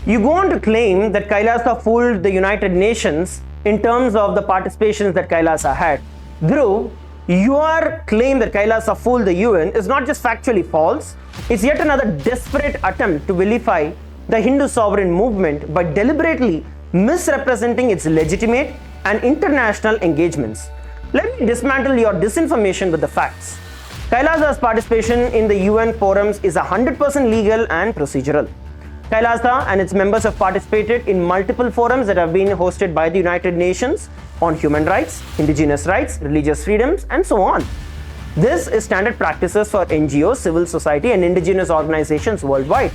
You go on to claim that Kailasa fooled the United Nations in terms of the participations that Kailasa had. Dhruv, your claim that Kailasa fooled the UN is not just factually false, it's yet another desperate attempt to vilify the Hindu sovereign movement by deliberately misrepresenting its legitimate and international engagements. Let me dismantle your disinformation with the facts. Kailasa's participation in the UN forums is 100% legal and procedural. Kailasa and its members have participated in multiple forums that have been hosted by the United Nations on human rights, indigenous rights, religious freedoms, and so on. This is standard practices for NGOs, civil society, and indigenous organizations worldwide.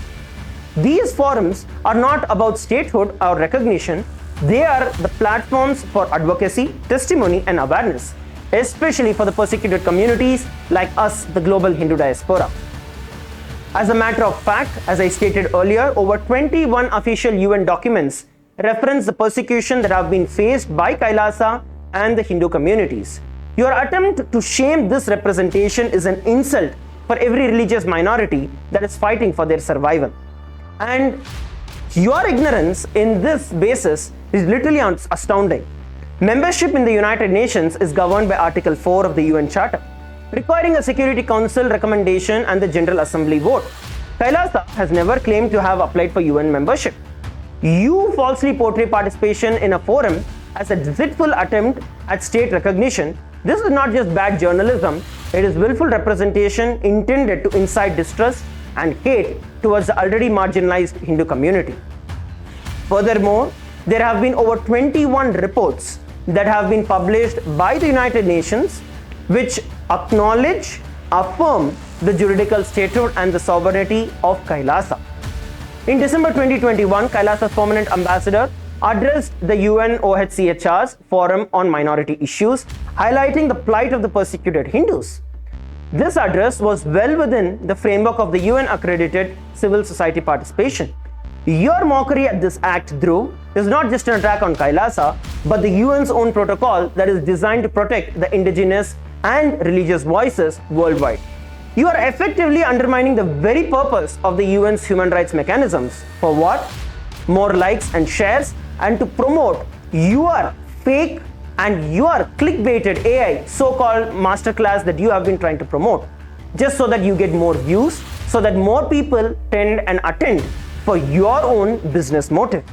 These forums are not about statehood or recognition, they are the platforms for advocacy, testimony, and awareness, especially for the persecuted communities like us, the global Hindu diaspora. As a matter of fact, as I stated earlier, over 21 official UN documents reference the persecution that have been faced by Kailasa and the Hindu communities. Your attempt to shame this representation is an insult for every religious minority that is fighting for their survival. And your ignorance in this basis is literally astounding. Membership in the United Nations is governed by Article 4 of the UN Charter, requiring a Security Council recommendation and the General Assembly vote. Kailasa has never claimed to have applied for UN membership. You falsely portray participation in a forum as a deceitful attempt at state recognition. This is not just bad journalism, it is willful representation intended to incite distrust and hate towards the already marginalized Hindu community. Furthermore, there have been over 21 reports that have been published by the United Nations which acknowledge, affirm the juridical statehood and the sovereignty of Kailasa. In December 2021, Kailasa's permanent ambassador addressed the UN OHCHR's Forum on Minority Issues, highlighting the plight of the persecuted Hindus. This address was well within the framework of the UN-accredited civil society participation. Your mockery at this act, Dhruv, is not just an attack on Kailasa, but the UN's own protocol that is designed to protect the indigenous and religious voices worldwide. You are effectively undermining the very purpose of the UN's human rights mechanisms. For what? More likes and shares, and to promote your fake and your clickbaited AI so-called masterclass that you have been trying to promote, just so that you get more views, so that more people tend and attend for your own business motive.